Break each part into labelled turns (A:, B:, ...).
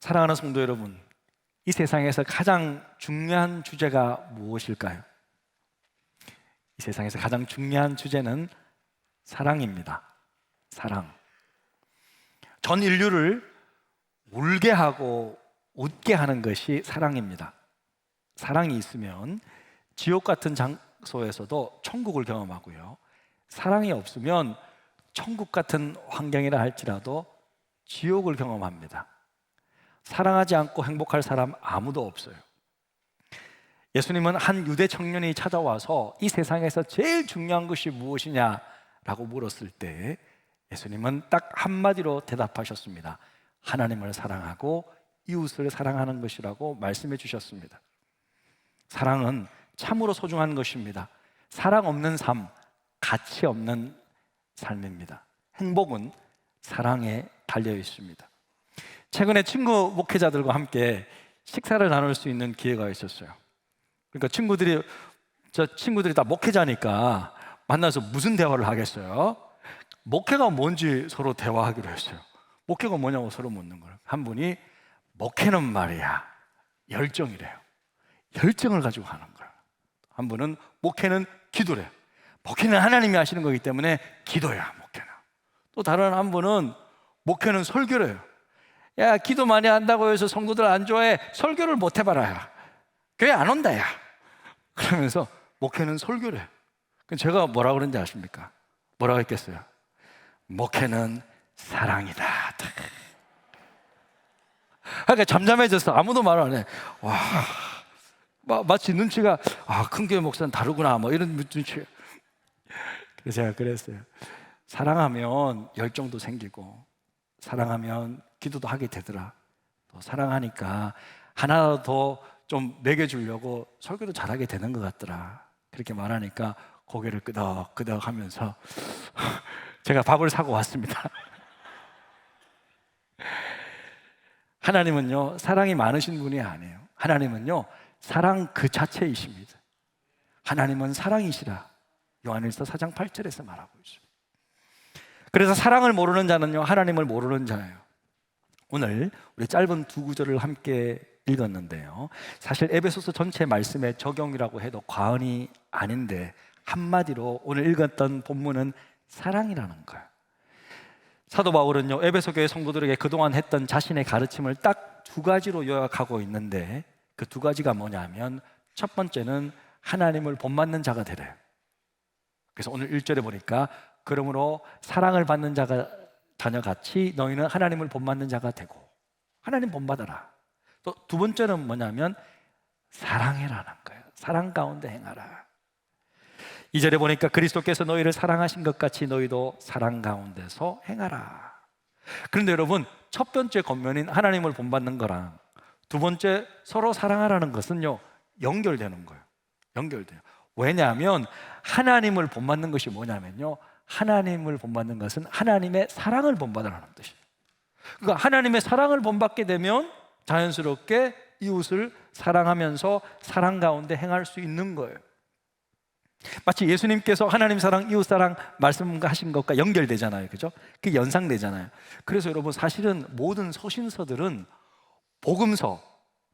A: 사랑하는 성도 여러분, 이 세상에서 가장 중요한 주제가 무엇일까요? 이 세상에서 가장 중요한 주제는 사랑입니다. 사랑. 전 인류를 울게 하고 웃게 하는 것이 사랑입니다. 사랑이 있으면 지옥 같은 장소에서도 천국을 경험하고요, 사랑이 없으면 천국 같은 환경이라 할지라도 지옥을 경험합니다. 사랑하지 않고 행복할 사람 아무도 없어요. 예수님은 한 유대 청년이 찾아와서 이 세상에서 제일 중요한 것이 무엇이냐라고 물었을 때 예수님은 딱 한마디로 대답하셨습니다. 하나님을 사랑하고 이웃을 사랑하는 것이라고 말씀해 주셨습니다. 사랑은 참으로 소중한 것입니다. 사랑 없는 삶, 가치 없는 삶입니다. 행복은 사랑에 달려 있습니다. 최근에 친구 목회자들과 함께 식사를 나눌 수 있는 기회가 있었어요. 그러니까 친구들이 다 목회자니까 만나서 무슨 대화를 하겠어요? 목회가 뭔지 서로 대화하기로 했어요. 목회가 뭐냐고 서로 묻는 거예요. 한 분이 목회는 말이야 열정이래요. 열정을 가지고 하는 거예요. 한 분은 목회는 기도래요. 목회는 하나님이 하시는 거기 때문에 기도야 목회는. 또 다른 한 분은 목회는 설교래요. 야, 기도 많이 한다고 해서 성도들 안 좋아해? 설교를 못 해봐라. 야, 교회 안 온다. 야, 그러면서 목회는 설교래. 그럼 제가 뭐라 그런지 아십니까? 뭐라고 했겠어요? 목회는 사랑이다. 그러니까 잠잠해졌어. 아무도 말 안 해. 와, 마치 눈치가 큰 교회 목사는 다르구나 뭐 이런 눈치. 그래서 제가 그랬어요. 사랑하면 열정도 생기고 사랑하면 기도도 하게 되더라. 또 사랑하니까 하나 더 좀 먹여주려고 설교도 잘하게 되는 것 같더라. 그렇게 말하니까 고개를 끄덕끄덕 하면서 제가 밥을 사고 왔습니다. 하나님은요, 사랑이 많으신 분이 아니에요. 하나님은요, 사랑 그 자체이십니다. 하나님은 사랑이시라 요한일서 4장 8절에서 말하고 있습니다. 그래서 사랑을 모르는 자는요, 하나님을 모르는 자예요. 오늘 우리 짧은 두 구절을 함께 읽었는데요, 사실 에베소서 전체 말씀의 적용이라고 해도 과언이 아닌데 한마디로 오늘 읽었던 본문은 사랑이라는 거예요. 사도 바울은요, 에베소 교회 성도들에게 그동안 했던 자신의 가르침을 딱 두 가지로 요약하고 있는데 그 두 가지가 뭐냐면 첫 번째는 하나님을 본받는 자가 되래요. 그래서 오늘 1절에 보니까 그러므로 사랑을 받는 자녀같이 너희는 하나님을 본받는 자가 되고, 하나님 본받아라. 또 두 번째는 뭐냐면 사랑해라는 거예요. 사랑 가운데 행하라. 2절에 보니까 그리스도께서 너희를 사랑하신 것 같이 너희도 사랑 가운데서 행하라. 그런데 여러분, 첫 번째 권면인 하나님을 본받는 거랑 두 번째 서로 사랑하라는 것은요, 연결되는 거예요. 연결돼요. 왜냐하면 하나님을 본받는 것이 뭐냐면요, 하나님을 본받는 것은 하나님의 사랑을 본받으라는 뜻이에요. 그러니까 하나님의 사랑을 본받게 되면 자연스럽게 이웃을 사랑하면서 사랑 가운데 행할 수 있는 거예요. 마치 예수님께서 하나님 사랑, 이웃 사랑 말씀하신 것과 연결되잖아요. 그죠? 그게 연상되잖아요. 그래서 여러분, 사실은 모든 서신서들은 복음서,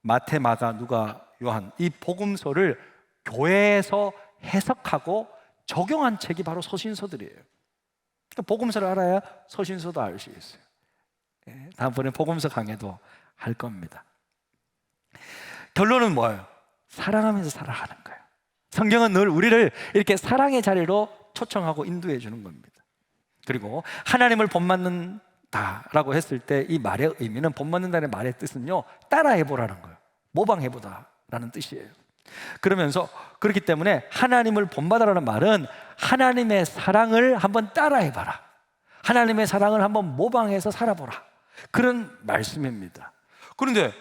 A: 마태, 마가, 누가, 요한, 이 복음서를 교회에서 해석하고 적용한 책이 바로 서신서들이에요. 그러니까 복음서를 알아야 서신서도 알 수 있어요. 다음번에 복음서 강해도 할 겁니다. 결론은 뭐예요? 사랑하면서 살아가는 거예요. 성경은 늘 우리를 이렇게 사랑의 자리로 초청하고 인도해 주는 겁니다. 그리고 하나님을 본받는다라고 했을 때 이 말의 의미는, 본받는다는 말의 뜻은요, 따라해보라는 거예요. 모방해보다라는 뜻이에요. 그러면서 그렇기 때문에 하나님을 본받아라는 말은 하나님의 사랑을 한번 따라해봐라, 하나님의 사랑을 한번 모방해서 살아보라, 그런 말씀입니다. 그런데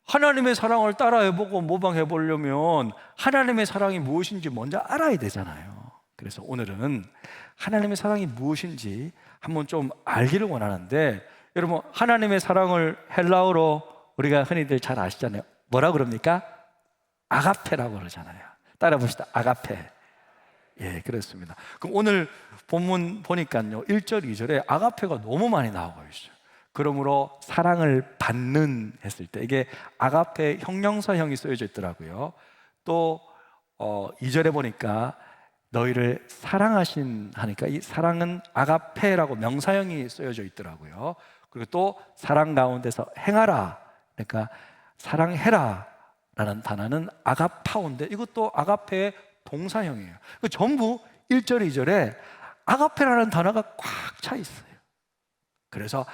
A: 하나님의 사랑을 따라해보고 모방해보려면 하나님의 사랑이 무엇인지 먼저 알아야 되잖아요. 그래서 오늘은 하나님의 사랑이 무엇인지 한번 좀 알기를 원하는데, 여러분, 하나님의 사랑을 헬라어로 우리가 흔히들 잘 아시잖아요. 뭐라 그럽니까? 아가페라고 그러잖아요. 따라 봅시다. 아가페. 예, 그렇습니다. 그럼 오늘 본문 보니까요, 1절, 2절에 아가페가 너무 많이 나오고 있어요. 그러므로 사랑을 받는 했을 때 이게 아가페 형용사형이 쓰여져 있더라고요. 또 2절에 보니까 너희를 사랑하신 하니까 이 사랑은 아가페라고 명사형이 쓰여져 있더라고요. 그리고 또 사랑 가운데서 행하라, 그러니까 사랑해라 라는 단어는 아가파오인데 이것도 아가페의 동사형이에요. 전부 1절, 2절에 아가페라는 단어가 꽉 차 있어요. 그래서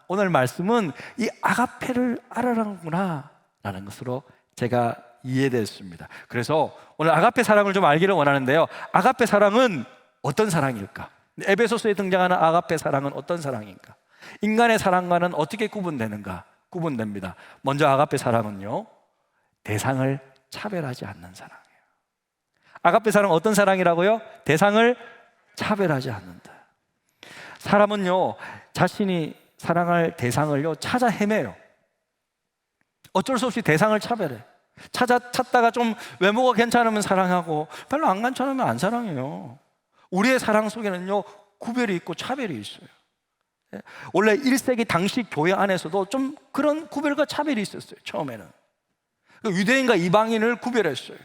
A: 오늘 말씀은 이 아가페를 알아라는구나 라는 것으로 제가 이해됐습니다. 그래서 오늘 아가페 사랑을 좀 알기를 원하는데요, 아가페 사랑은 어떤 사랑일까? 에베소서에 등장하는 아가페 사랑은 어떤 사랑인가? 인간의 사랑과는 어떻게 구분되는가? 구분됩니다. 먼저 아가페 사랑은요, 대상을 차별하지 않는 사랑이에요. 아가페 사랑은 어떤 사랑이라고요? 대상을 차별하지 않는다. 사람은요, 자신이 사랑할 대상을요 찾아 헤매요. 어쩔 수 없이 대상을 차별해. 찾다가 좀 외모가 괜찮으면 사랑하고 별로 안 괜찮으면 안 사랑해요. 우리의 사랑 속에는요 구별이 있고 차별이 있어요. 원래 1세기 당시 교회 안에서도 좀 그런 구별과 차별이 있었어요. 처음에는 유대인과 이방인을 구별했어요.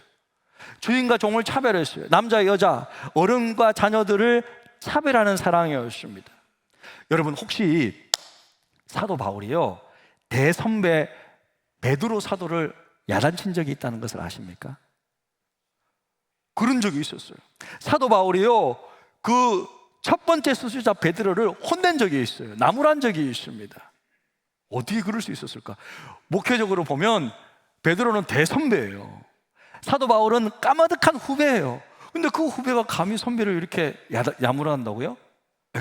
A: 주인과 종을 차별했어요. 남자, 여자, 어른과 자녀들을 차별하는 사랑이었습니다. 여러분, 혹시 사도 바울이요 대선배 베드로 사도를 야단친 적이 있다는 것을 아십니까? 그런 적이 있었어요. 사도 바울이요 그 첫 번째 수수자 베드로를 혼낸 적이 있어요. 나무란 적이 있습니다. 어떻게 그럴 수 있었을까? 목회적으로 보면 베드로는 대선배예요. 사도 바울은 까마득한 후배예요. 근데 그 후배가 감히 선배를 이렇게 야무한다고요?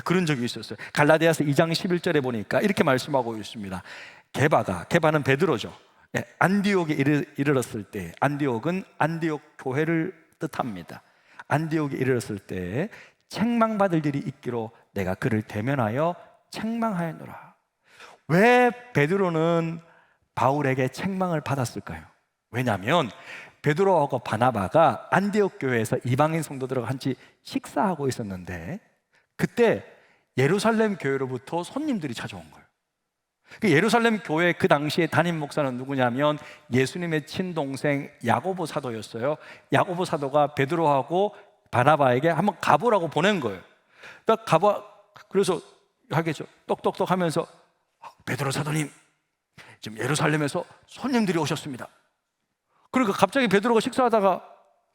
A: 그런 적이 있었어요. 갈라디아서 2장 11절에 보니까 이렇게 말씀하고 있습니다. 게바는 베드로죠. 안디옥에 이르렀을 때, 안디옥은 안디옥 교회를 뜻합니다. 안디옥에 이르렀을 때 책망받을 일이 있기로 내가 그를 대면하여 책망하였노라. 왜 베드로는 바울에게 책망을 받았을까요? 왜냐하면 베드로하고 바나바가 안디옥 교회에서 이방인 성도들과 같이 식사하고 있었는데 그때 예루살렘 교회로부터 손님들이 찾아온 거예요. 그 예루살렘 교회 그 당시에 담임 목사는 누구냐면 예수님의 친동생 야고보 사도였어요. 야고보 사도가 베드로하고 바나바에게 한번 가보라고 보낸 거예요. 딱 그래서 하겠죠. 똑똑똑 하면서 베드로 사도님, 지금 예루살렘에서 손님들이 오셨습니다. 그러니까 갑자기 베드로가 식사하다가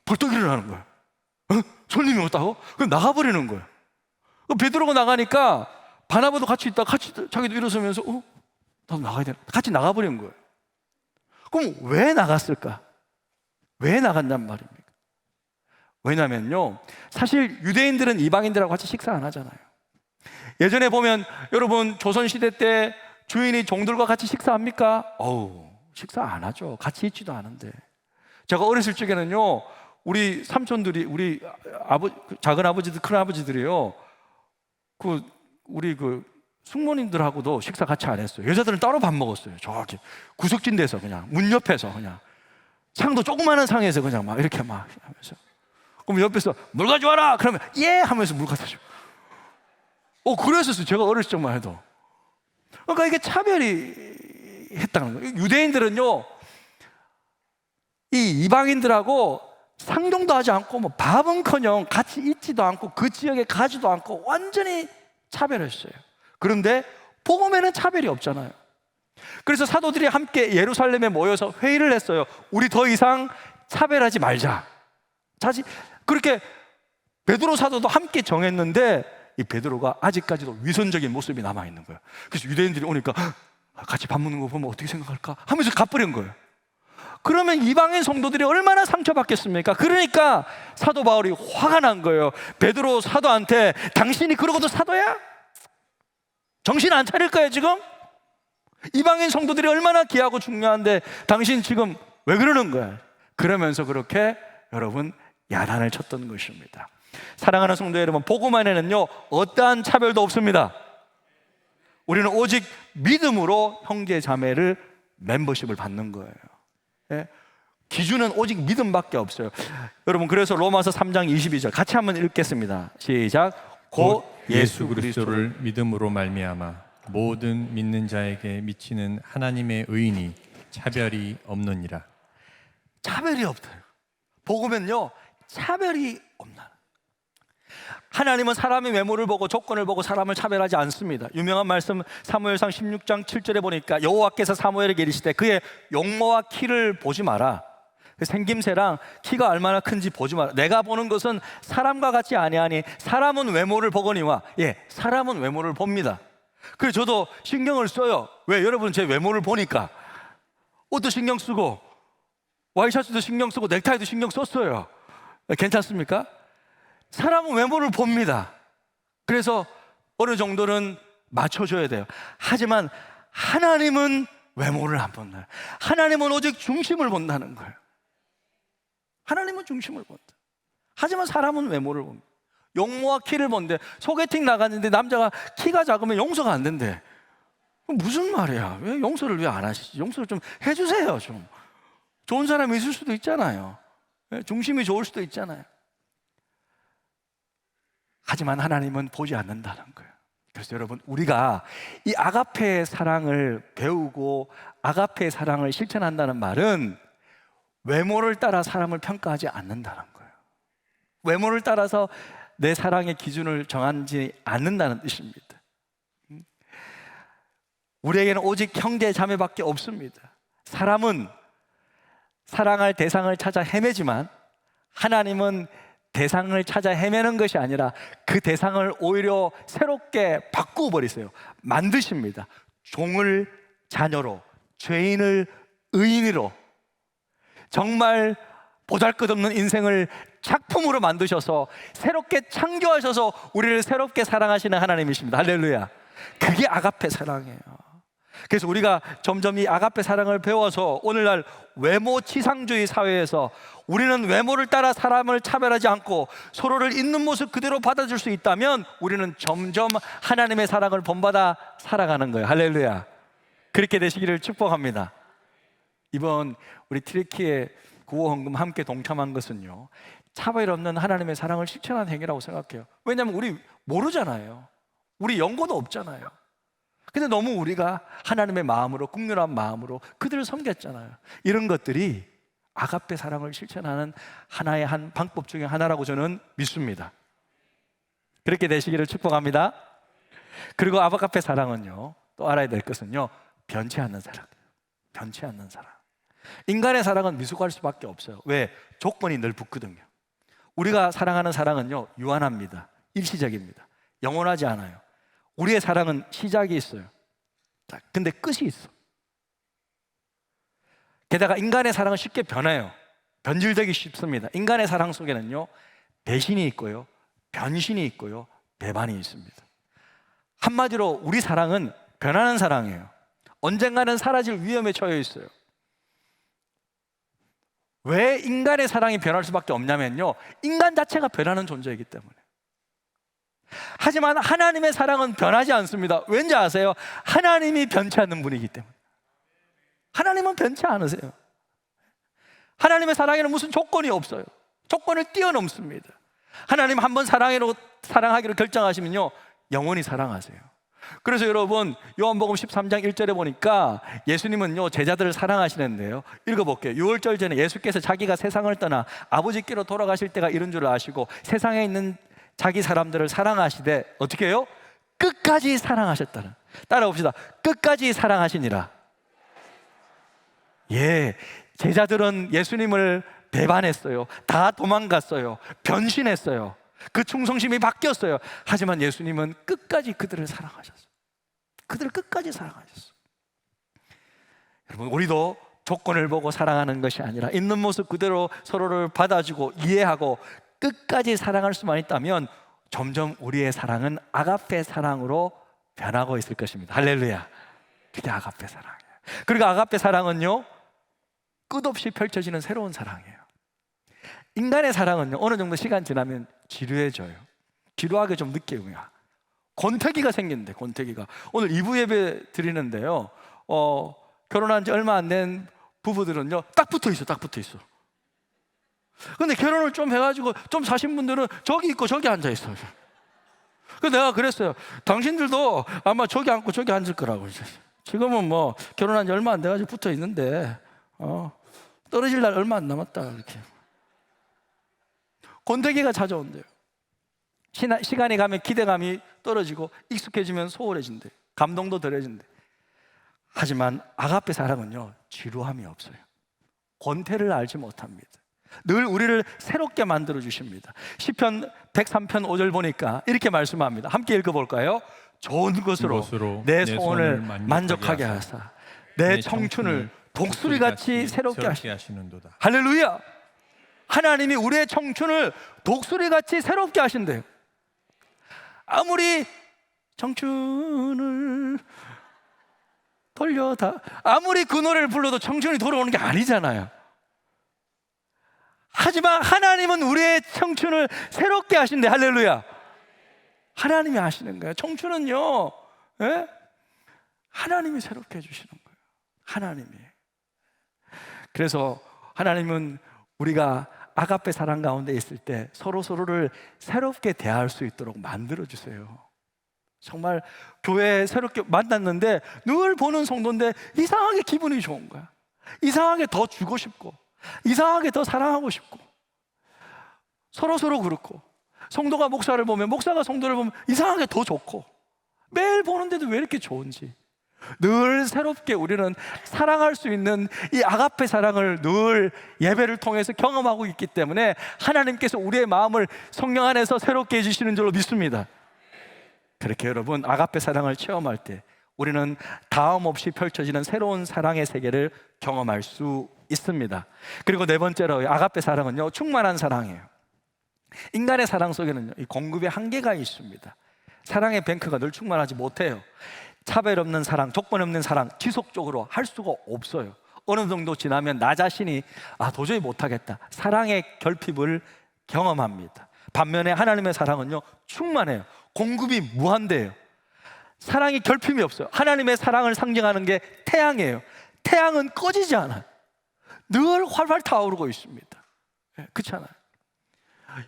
A: 벌떡 일어나는 거예요. 손님이 왔다고? 그럼 나가버리는 거예요. 베드로가 나가니까 바나바도 같이 있다가 자기도 일어서면서 나도 나가야 되나? 같이 나가버린 거예요. 그럼 왜 나갔을까? 왜 나간단 말입니까? 왜냐면요, 사실 유대인들은 이방인들하고 같이 식사 안 하잖아요. 예전에 보면 여러분 조선시대 때 주인이 종들과 같이 식사합니까? 식사 안 하죠. 같이 있지도 않은데. 제가 어렸을 적에는요 우리 삼촌들이, 우리 작은 아버지들, 큰 아버지들이요 우리 숙모님들하고도 식사 같이 안 했어요. 여자들은 따로 밥 먹었어요. 저기 구석진 데서 그냥 문 옆에서 그냥 상도 조그마한 상에서 그냥 막 이렇게 막 하면서, 그럼 옆에서 물 가져와라 그러면 예 하면서 물 갖다 줘. 그랬었어요. 제가 어렸을 적만 해도. 그러니까 이게 차별이 했다는 거예요. 유대인들은요 이 이방인들하고 상종도 하지 않고 뭐 밥은커녕 같이 있지도 않고 그 지역에 가지도 않고 완전히 차별했어요. 그런데 복음에는 차별이 없잖아요. 그래서 사도들이 함께 예루살렘에 모여서 회의를 했어요. 우리 더 이상 차별하지 말자. 그렇게 베드로 사도도 함께 정했는데 이 베드로가 아직까지도 위선적인 모습이 남아있는 거예요. 그래서 유대인들이 오니까 같이 밥 먹는 거 보면 어떻게 생각할까 하면서 가버린 거예요. 그러면 이방인 성도들이 얼마나 상처받겠습니까? 그러니까 사도 바울이 화가 난 거예요. 베드로 사도한테 당신이 그러고도 사도야? 정신 안 차릴 거야 지금? 이방인 성도들이 얼마나 귀하고 중요한데 당신 지금 왜 그러는 거야? 그러면서 그렇게 여러분 야단을 쳤던 것입니다. 사랑하는 성도 여러분, 복음 안에는요 어떠한 차별도 없습니다. 우리는 오직 믿음으로 형제 자매를 멤버십을 받는 거예요. 기준은 오직 믿음밖에 없어요. 여러분, 그래서 로마서 3장 22절 같이 한번 읽겠습니다. 시작. 곧
B: 예수 그리스도를 믿음으로 말미암아 모든 믿는 자에게 미치는 하나님의 의인이 차별이 없느니라.
A: 차별이 없어요. 복음은요, 차별이 없나. 하나님은 사람의 외모를 보고 조건을 보고 사람을 차별하지 않습니다. 유명한 말씀 사무엘상 16장 7절에 보니까 여호와께서 사무엘에게 이르시되 그의 용모와 키를 보지 마라. 생김새랑 키가 얼마나 큰지 보지 마라. 내가 보는 것은 사람과 같지 아니하니 사람은 외모를 보거니와, 사람은 외모를 봅니다. 그래서 저도 신경을 써요. 왜? 여러분 제 외모를 보니까 옷도 신경 쓰고 와이셔츠도 신경 쓰고 넥타이도 신경 썼어요. 괜찮습니까? 사람은 외모를 봅니다. 그래서 어느 정도는 맞춰줘야 돼요. 하지만 하나님은 외모를 안 본다. 하나님은 오직 중심을 본다는 거예요. 하나님은 중심을 본다. 하지만 사람은 외모를 봅니다. 용모와 키를 본대. 소개팅 나갔는데 남자가 키가 작으면 용서가 안 된대. 무슨 말이야? 왜 용서를 왜 안 하시지? 용서를 좀 해주세요. 좀 좋은 사람이 있을 수도 있잖아요. 중심이 좋을 수도 있잖아요. 하지만 하나님은 보지 않는다는 거예요. 그래서 여러분, 우리가 이 아가페의 사랑을 배우고 아가페의 사랑을 실천한다는 말은 외모를 따라 사람을 평가하지 않는다는 거예요. 외모를 따라서 내 사랑의 기준을 정하지 않는다는 뜻입니다. 우리에게는 오직 형제 자매밖에 없습니다. 사람은 사랑할 대상을 찾아 헤매지만 하나님은 대상을 찾아 헤매는 것이 아니라 그 대상을 오히려 새롭게 바꾸어 버리세요. 만드십니다. 종을 자녀로, 죄인을 의인으로, 정말 보잘것없는 인생을 작품으로 만드셔서 새롭게 창조하셔서 우리를 새롭게 사랑하시는 하나님이십니다. 할렐루야. 그게 아가페 사랑이에요. 그래서 우리가 점점 이 아가페 사랑을 배워서 오늘날 외모 치상주의 사회에서 우리는 외모를 따라 사람을 차별하지 않고 서로를 있는 모습 그대로 받아줄 수 있다면 우리는 점점 하나님의 사랑을 본받아 살아가는 거예요. 할렐루야. 그렇게 되시기를 축복합니다. 이번 우리 트리키의 구호헌금 함께 동참한 것은요, 차별 없는 하나님의 사랑을 실천하는 행위라고 생각해요. 왜냐하면 우리 모르잖아요. 우리 연고도 없잖아요. 근데 너무 우리가 하나님의 마음으로, 국률한 마음으로 그들을 섬겼잖아요. 이런 것들이 아가페 사랑을 실천하는 하나의 한 방법 중에 하나라고 저는 믿습니다. 그렇게 되시기를 축복합니다. 그리고 아가페 사랑은요, 또 알아야 될 것은요, 변치 않는 사랑. 변치 않는 사랑. 인간의 사랑은 미숙할 수밖에 없어요. 왜? 조건이 늘 붙거든요. 우리가 사랑하는 사랑은요, 유한합니다. 일시적입니다. 영원하지 않아요. 우리의 사랑은 시작이 있어요. 근데 끝이 있어. 게다가 인간의 사랑은 쉽게 변해요. 변질되기 쉽습니다. 인간의 사랑 속에는요, 배신이 있고요, 변신이 있고요, 배반이 있습니다. 한마디로 우리 사랑은 변하는 사랑이에요. 언젠가는 사라질 위험에 처해 있어요. 왜 인간의 사랑이 변할 수밖에 없냐면요, 인간 자체가 변하는 존재이기 때문에. 하지만 하나님의 사랑은 변하지 않습니다. 왠지 아세요? 하나님이 변치 않는 분이기 때문에. 하나님은 변치 않으세요. 하나님의 사랑에는 무슨 조건이 없어요. 조건을 뛰어넘습니다. 하나님 한번 사랑하기로 결정하시면요, 영원히 사랑하세요. 그래서 여러분, 요한복음 13장 1절에 보니까 예수님은요, 제자들을 사랑하시는데요, 읽어볼게요. 6월절 전에 예수께서 자기가 세상을 떠나 아버지께로 돌아가실 때가 이른 줄 아시고 세상에 있는 자기 사람들을 사랑하시되 어떻게 해요? 끝까지 사랑하셨다는. 따라봅시다. 끝까지 사랑하시니라. 제자들은 예수님을 배반했어요. 다 도망갔어요. 변신했어요. 그 충성심이 바뀌었어요. 하지만 예수님은 끝까지 그들을 사랑하셨어요. 그들을 끝까지 사랑하셨어요. 여러분, 우리도 조건을 보고 사랑하는 것이 아니라 있는 모습 그대로 서로를 받아주고 이해하고 끝까지 사랑할 수만 있다면 점점 우리의 사랑은 아가페 사랑으로 변하고 있을 것입니다. 할렐루야. 그게 아가페 사랑이에요. 그리고 아가페 사랑은요, 끝없이 펼쳐지는 새로운 사랑이에요. 인간의 사랑은요, 어느 정도 시간 지나면 지루해져요. 지루하게 좀 늦게 오요. 권태기가 생긴대. 권태기가. 오늘 2부 예배 드리는데요, 결혼한 지 얼마 안 된 부부들은요, 딱 붙어 있어. 딱 붙어 있어. 근데 결혼을 좀 해가지고 좀 사신 분들은 저기 있고 저기 앉아 있어요. 그래서 내가 그랬어요. 당신들도 아마 저기 앉고 저기 앉을 거라고. 지금은 뭐 결혼한 지 얼마 안 돼가지고 붙어 있는데 떨어질 날 얼마 안 남았다 이렇게. 권태기가 찾아온대요. 시간이 가면 기대감이 떨어지고 익숙해지면 소홀해진대. 감동도 덜해진대. 하지만 아가페 사랑은요, 지루함이 없어요. 권태를 알지 못합니다. 늘 우리를 새롭게 만들어 주십니다. 시편 103편 5절 보니까 이렇게 말씀합니다. 함께 읽어볼까요? 좋은 것으로 내 소원을 만족하게 하사 내 청춘을 독수리같이 새롭게 하시는도다. 할렐루야! 하나님이 우리의 청춘을 독수리같이 새롭게 하신대요. 아무리 청춘을 돌려다 아무리 그 노래를 불러도 청춘이 돌아오는 게 아니잖아요. 하지만 하나님은 우리의 청춘을 새롭게 하신대. 할렐루야. 하나님이 하시는 거예요. 청춘은요, 예? 하나님이 새롭게 해주시는 거예요. 하나님이. 그래서 하나님은 우리가 아가페 사랑 가운데 있을 때 서로를 새롭게 대할 수 있도록 만들어주세요. 정말 교회에 새롭게 만났는데 늘 보는 성도인데 이상하게 기분이 좋은 거야. 이상하게 더 주고 싶고, 이상하게 더 사랑하고 싶고, 서로 그렇고, 성도가 목사를 보면 목사가 성도를 보면 이상하게 더 좋고, 매일 보는데도 왜 이렇게 좋은지 늘 새롭게 우리는 사랑할 수 있는 이 아가페 사랑을 늘 예배를 통해서 경험하고 있기 때문에 하나님께서 우리의 마음을 성령 안에서 새롭게 해주시는 줄로 믿습니다. 그렇게 여러분, 아가페 사랑을 체험할 때 우리는 다음 없이 펼쳐지는 새로운 사랑의 세계를 경험할 수 있습니다. 그리고 네 번째로 아가페 사랑은요, 충만한 사랑이에요. 인간의 사랑 속에는 이 공급의 한계가 있습니다. 사랑의 뱅크가 늘 충만하지 못해요. 차별 없는 사랑, 조건 없는 사랑 지속적으로 할 수가 없어요. 어느 정도 지나면 나 자신이 도저히 못하겠다, 사랑의 결핍을 경험합니다. 반면에 하나님의 사랑은요, 충만해요. 공급이 무한대예요. 사랑이 결핍이 없어요. 하나님의 사랑을 상징하는 게 태양이에요. 태양은 꺼지지 않아요. 늘 활활 타오르고 있습니다. 그렇잖아요.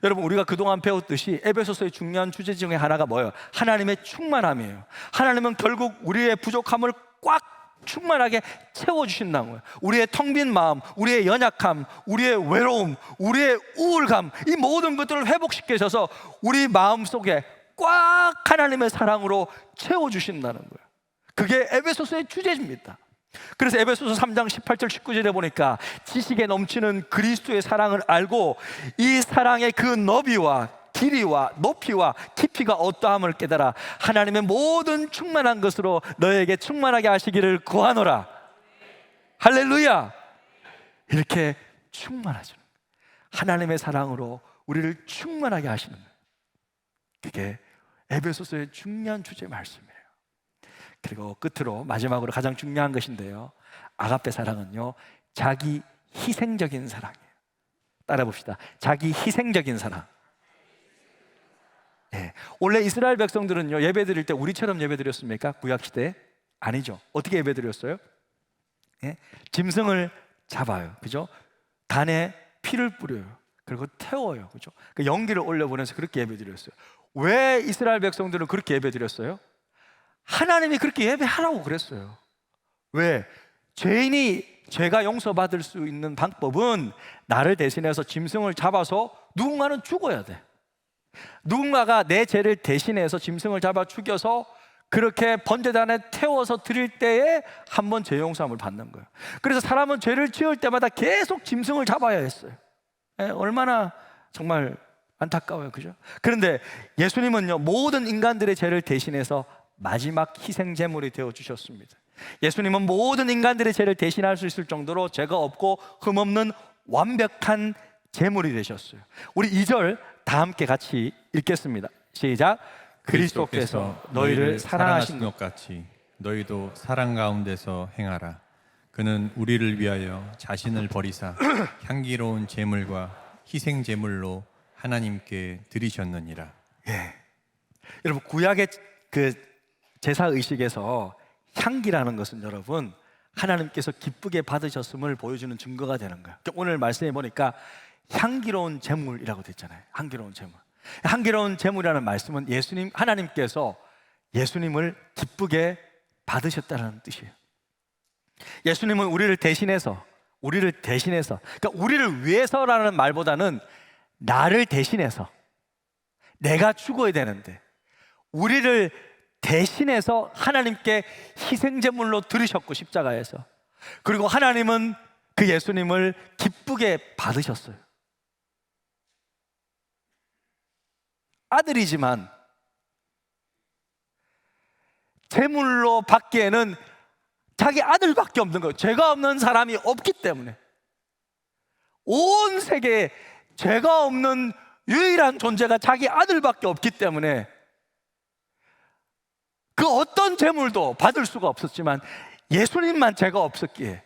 A: 여러분, 우리가 그동안 배웠듯이 에베소서의 중요한 주제 중에 하나가 뭐예요? 하나님의 충만함이에요. 하나님은 결국 우리의 부족함을 꽉 충만하게 채워주신다는 거예요. 우리의 텅 빈 마음, 우리의 연약함, 우리의 외로움, 우리의 우울감, 이 모든 것들을 회복시켜서 우리 마음 속에 꽉 하나님의 사랑으로 채워주신다는 거예요. 그게 에베소서의 주제입니다. 그래서 에베소서 3장 18절 19절에 보니까 지식에 넘치는 그리스도의 사랑을 알고 이 사랑의 그 너비와 길이와 높이와 깊이가 어떠함을 깨달아 하나님의 모든 충만한 것으로 너에게 충만하게 하시기를 구하노라. 할렐루야. 이렇게 충만하시는 거예요. 하나님의 사랑으로 우리를 충만하게 하시는 거예요. 그게 에베소서의 중요한 주제 말씀이에요. 그리고 끝으로 마지막으로 가장 중요한 것인데요, 아가페 사랑은요, 자기 희생적인 사랑이에요. 따라 봅시다. 자기 희생적인 사랑. 네. 원래 이스라엘 백성들은요, 예배 드릴 때 우리처럼 예배 드렸습니까? 구약시대에? 아니죠. 어떻게 예배 드렸어요? 네? 짐승을 잡아요. 그죠? 단에 피를 뿌려요. 그리고 태워요. 그죠? 그 연기를 올려보내서 그렇게 예배 드렸어요. 왜 이스라엘 백성들은 그렇게 예배 드렸어요? 하나님이 그렇게 예배하라고 그랬어요. 왜? 죄인이 죄가 용서받을 수 있는 방법은 나를 대신해서 짐승을 잡아서 누군가는 죽어야 돼. 누군가가 내 죄를 대신해서 짐승을 잡아 죽여서 그렇게 번제단에 태워서 드릴 때에 한 번 죄 용서함을 받는 거예요. 그래서 사람은 죄를 지을 때마다 계속 짐승을 잡아야 했어요. 얼마나 정말 안타까워요. 그죠? 그런데 예수님은요, 모든 인간들의 죄를 대신해서 마지막 희생 제물이 되어 주셨습니다. 예수님은 모든 인간들의 죄를 대신할 수 있을 정도로 죄가 없고 흠없는 완벽한 제물이 되셨어요. 우리 2절 다 함께 같이 읽겠습니다. 시작. 그리스도께서 너희를 사랑하신 것
B: 같이 너희도 사랑 가운데서 행하라. 그는 우리를 위하여 자신을 버리사 향기로운 제물과 희생 제물로 하나님께 드리셨느니라.
A: 예. 여러분, 구약의 그 제사 의식에서 향기라는 것은 여러분, 하나님께서 기쁘게 받으셨음을 보여주는 증거가 되는 거예요. 오늘 말씀해 보니까 향기로운 제물이라고 됐잖아요. 향기로운 제물. 향기로운 제물이라는 말씀은 하나님께서 예수님을 기쁘게 받으셨다는 뜻이에요. 예수님은 우리를 대신해서, 그러니까 우리를 위해서라는 말보다는 나를 대신해서, 내가 죽어야 되는데 우리를 대신해서 하나님께 희생제물로 드리셨고, 십자가에서. 그리고 하나님은 그 예수님을 기쁘게 받으셨어요. 아들이지만 제물로 받기에는 자기 아들밖에 없는 거예요. 죄가 없는 사람이 없기 때문에. 온 세계에 죄가 없는 유일한 존재가 자기 아들밖에 없기 때문에 그 어떤 제물도 받을 수가 없었지만 예수님만 죄가 없었기에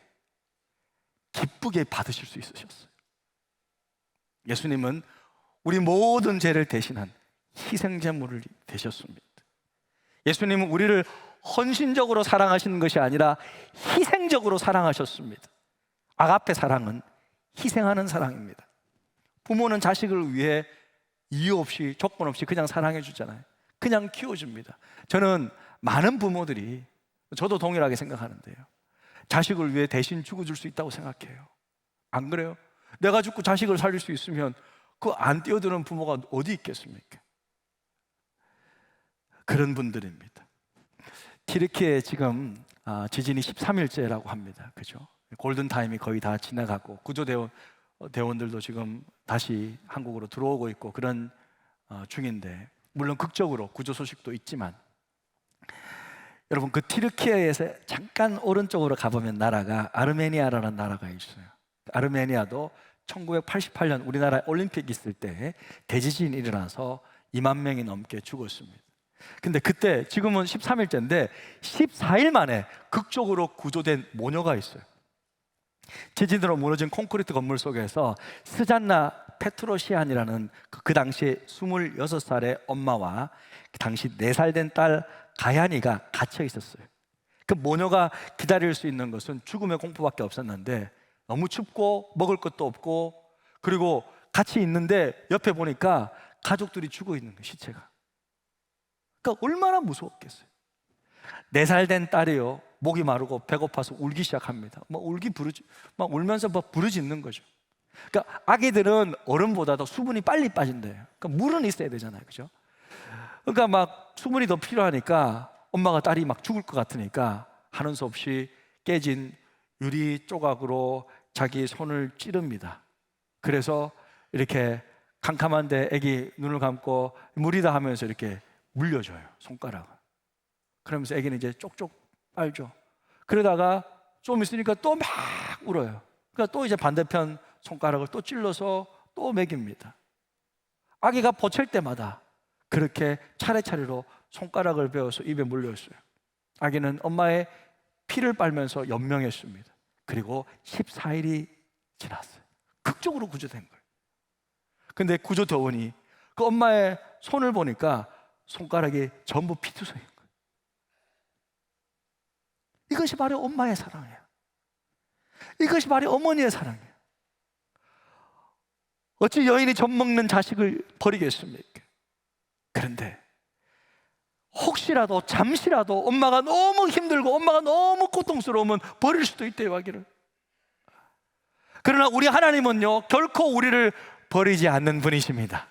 A: 기쁘게 받으실 수 있으셨어요. 예수님은 우리 모든 죄를 대신한 희생제물을 되셨습니다. 예수님은 우리를 헌신적으로 사랑하시는 것이 아니라 희생적으로 사랑하셨습니다. 아가페 사랑은 희생하는 사랑입니다. 부모는 자식을 위해 이유 없이, 조건 없이 그냥 사랑해 주잖아요. 그냥 키워줍니다. 저는 많은 부모들이, 저도 동일하게 생각하는데요, 자식을 위해 대신 죽어줄 수 있다고 생각해요. 안 그래요? 내가 죽고 자식을 살릴 수 있으면 그 안 뛰어드는 부모가 어디 있겠습니까? 그런 분들입니다. 튀르키예 지금 지진이 13일째라고 합니다. 그죠? 골든타임이 거의 다 지나가고 구조대원들도 지금 다시 한국으로 들어오고 있고 그런 중인데, 물론 극적으로 구조 소식도 있지만, 여러분 그 튀르키예에서 잠깐 오른쪽으로 가보면 나라가 아르메니아라는 나라가 있어요. 아르메니아도 1988년 우리나라 올림픽 있을 때 대지진이 일어나서 2만 명이 넘게 죽었습니다. 근데 그때, 지금은 13일째인데 14일 만에 극적으로 구조된 모녀가 있어요. 지진으로 무너진 콘크리트 건물 속에서 스잔나 페트로시안이라는 그 당시에 26살의 엄마와 당시 4살 된 딸 가야니가 갇혀 있었어요. 그 모녀가 기다릴 수 있는 것은 죽음의 공포밖에 없었는데, 너무 춥고 먹을 것도 없고, 그리고 같이 있는데 옆에 보니까 가족들이 죽어 있는 거예요, 시체가. 그러니까 얼마나 무서웠겠어요. 4살 된 딸이요, 목이 마르고 배고파서 울기 시작합니다. 막 울면서 부르짖는 거죠. 그러니까 아기들은 어른보다 더 수분이 빨리 빠진대요. 그러니까 물은 있어야 되잖아요, 그죠? 그러니까 막 수분이 더 필요하니까 엄마가 딸이 막 죽을 것 같으니까 하는 수 없이 깨진 유리 조각으로 자기 손을 찌릅니다. 그래서 이렇게 캄캄한데 아기 눈을 감고 물이다 하면서 이렇게 물려줘요, 손가락을. 그러면서 아기는 이제 쪽쪽 빨죠. 그러다가 좀 있으니까 또 막 울어요. 그러니까 또 이제 반대편 손가락을 또 찔러서 또 먹입니다. 아기가 버틸 때마다 그렇게 차례차례로 손가락을 베어서 입에 물렸어요. 아기는 엄마의 피를 빨면서 연명했습니다. 그리고 14일이 지났어요. 극적으로 구조된 거예요. 근데 구조대원이 그 엄마의 손을 보니까 손가락이 전부 피투성인 거예요. 이것이 바로 엄마의 사랑이에요. 이것이 바로 어머니의 사랑이에요. 어찌 여인이 젖 먹는 자식을 버리겠습니까? 그런데 혹시라도 잠시라도 엄마가 너무 힘들고 엄마가 너무 고통스러우면 버릴 수도 있대요, 아기를. 그러나 우리 하나님은요, 결코 우리를 버리지 않는 분이십니다.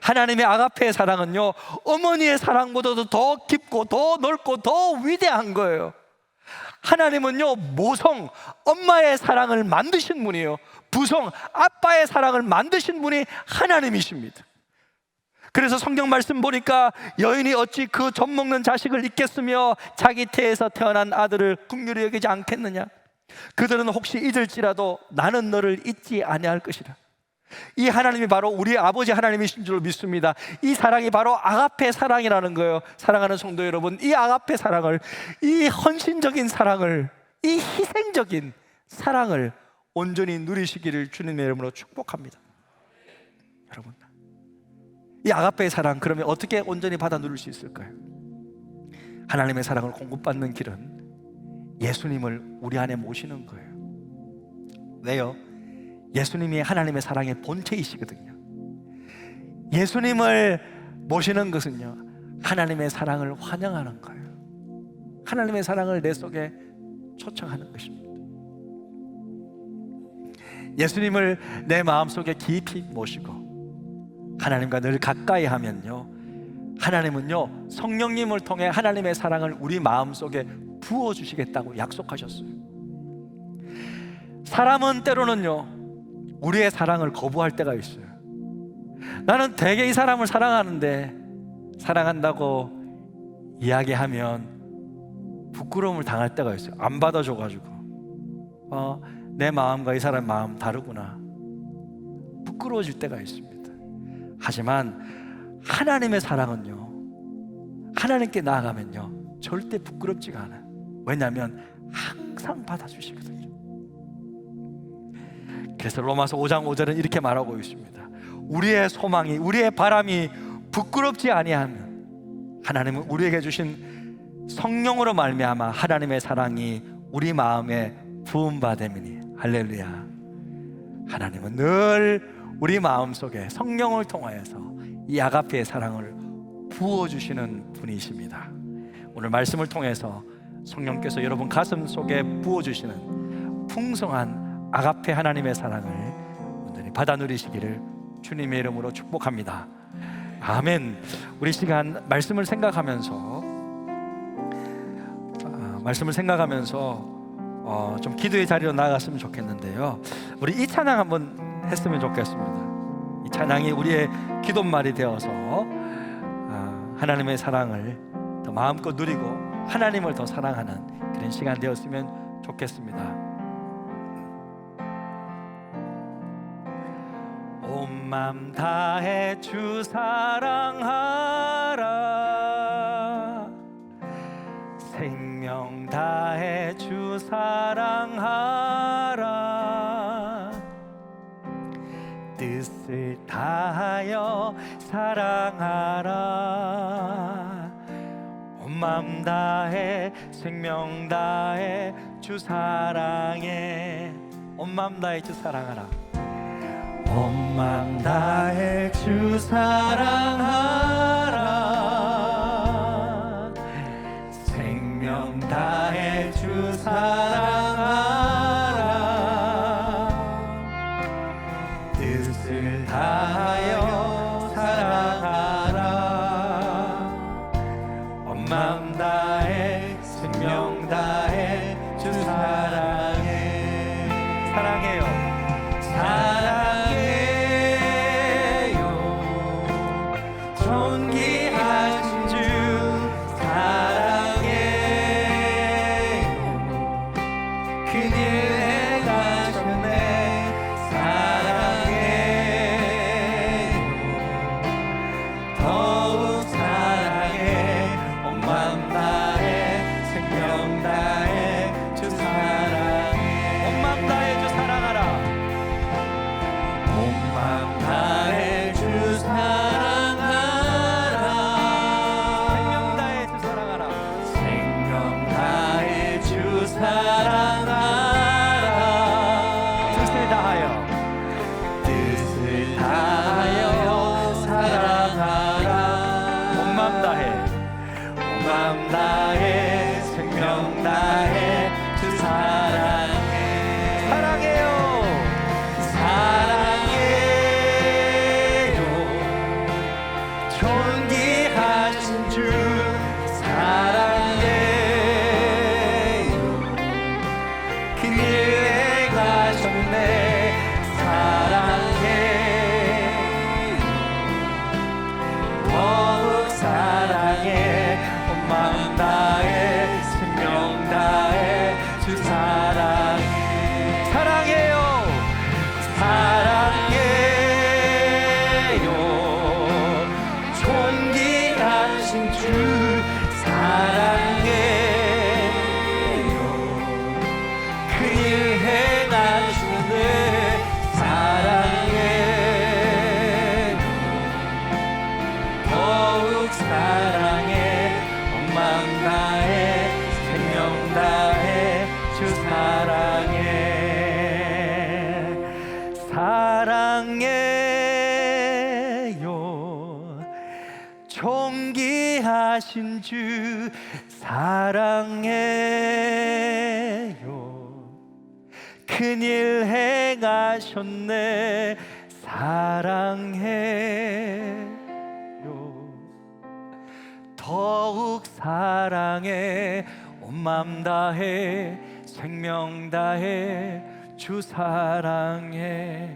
A: 하나님의 아가페의 사랑은요, 어머니의 사랑보다도 더 깊고 더 넓고 더 위대한 거예요. 하나님은요, 모성 엄마의 사랑을 만드신 분이에요. 부성 아빠의 사랑을 만드신 분이 하나님이십니다. 그래서 성경 말씀 보니까 여인이 어찌 그 젖 먹는 자식을 잊겠으며 자기 태에서 태어난 아들을 긍휼히 여기지 않겠느냐. 그들은 혹시 잊을지라도 나는 너를 잊지 아니할 것이라. 이 하나님이 바로 우리 아버지 하나님이신 줄 믿습니다. 이 사랑이 바로 아가페 사랑이라는 거예요. 사랑하는 성도 여러분, 이 아가페 사랑을, 이 헌신적인 사랑을, 이 희생적인 사랑을 온전히 누리시기를 주님의 이름으로 축복합니다. 여러분, 이 아가페의 사랑, 그러면 어떻게 온전히 받아 누릴 수 있을까요? 하나님의 사랑을 공급받는 길은 예수님을 우리 안에 모시는 거예요. 왜요? 예수님이 하나님의 사랑의 본체이시거든요. 예수님을 모시는 것은요, 하나님의 사랑을 환영하는 거예요. 하나님의 사랑을 내 속에 초청하는 것입니다. 예수님을 내 마음속에 깊이 모시고 하나님과 늘 가까이 하면요, 하나님은요 성령님을 통해 하나님의 사랑을 우리 마음속에 부어주시겠다고 약속하셨어요. 사람은 때로는요 우리의 사랑을 거부할 때가 있어요. 나는 되게 이 사람을 사랑하는데, 사랑한다고 이야기하면 부끄러움을 당할 때가 있어요. 안 받아줘가지고 내 마음과 이 사람 마음 다르구나, 부끄러워질 때가 있습니다. 하지만 하나님의 사랑은요, 하나님께 나아가면요 절대 부끄럽지가 않아요. 왜냐하면 항상 받아주시거든요. 그래서 로마서 5장 5절은 이렇게 말하고 있습니다. 우리의 소망이, 우리의 바람이 부끄럽지 아니하면 하나님은 우리에게 주신 성령으로 말미암아 하나님의 사랑이 우리 마음에 부음받음이니. 할렐루야. 하나님은 늘 우리 마음속에 성령을 통하여서 이 아가페의 사랑을 부어주시는 분이십니다. 오늘 말씀을 통해서 성령께서 여러분 가슴 속에 부어주시는 풍성한 아가페 하나님의 사랑을 온전히 받아 누리시기를 주님의 이름으로 축복합니다. 아멘. 우리 시간 말씀을 생각하면서 좀 기도의 자리로 나아갔으면 좋겠는데요, 우리 이 찬양 한번 했으면 좋겠습니다. 이 찬양이 우리의 기도말이 되어서 하나님의 사랑을 더 마음껏 누리고 하나님을 더 사랑하는 그런 시간 되었으면 좋겠습니다. 온 맘 다해 주 사랑하라, 생명 다해 주 사랑하라, 뜻을 다하여 사랑하라, 온 맘 다해 생명 다해 주 사랑해. 온 맘 다해 주 사랑하라. 온 맘 다해 주 사랑하라, 생명 다해 주 사랑하라, 뜻을 다하여 사랑하라, 온 맘 다해 생명 다해 주 사랑해. 사랑해요. 존귀하신 주 사랑해요. 그늘 행하셨네. 사랑해요. 더욱 사랑해. 온 맘 다해 생명 다해 주 사랑해. 온 맘 다해 주 사랑하라. 온 맘 다해 주 사랑하라. 사랑하라, 뜻을 다하여 사랑하라, 온 맘 다해 생명 다해 주 사랑해. 사랑해요. 사랑해요. 존귀하신 주 사랑해. 더욱 사랑해. 온 마음 다해 생명 다해 주 사랑해. 사랑해요. 사랑해요. 존귀하신 주 사랑해요. 큰일 행하시네. 사랑해. 더욱 사랑해. 온 마음 다해 생명 다해 주 사랑해. 사랑해요. 사랑하신 주 사랑해요. 큰일 행하셨네 사랑해요. 더욱 사랑해 온 맘 다해 생명 다해 주 사랑해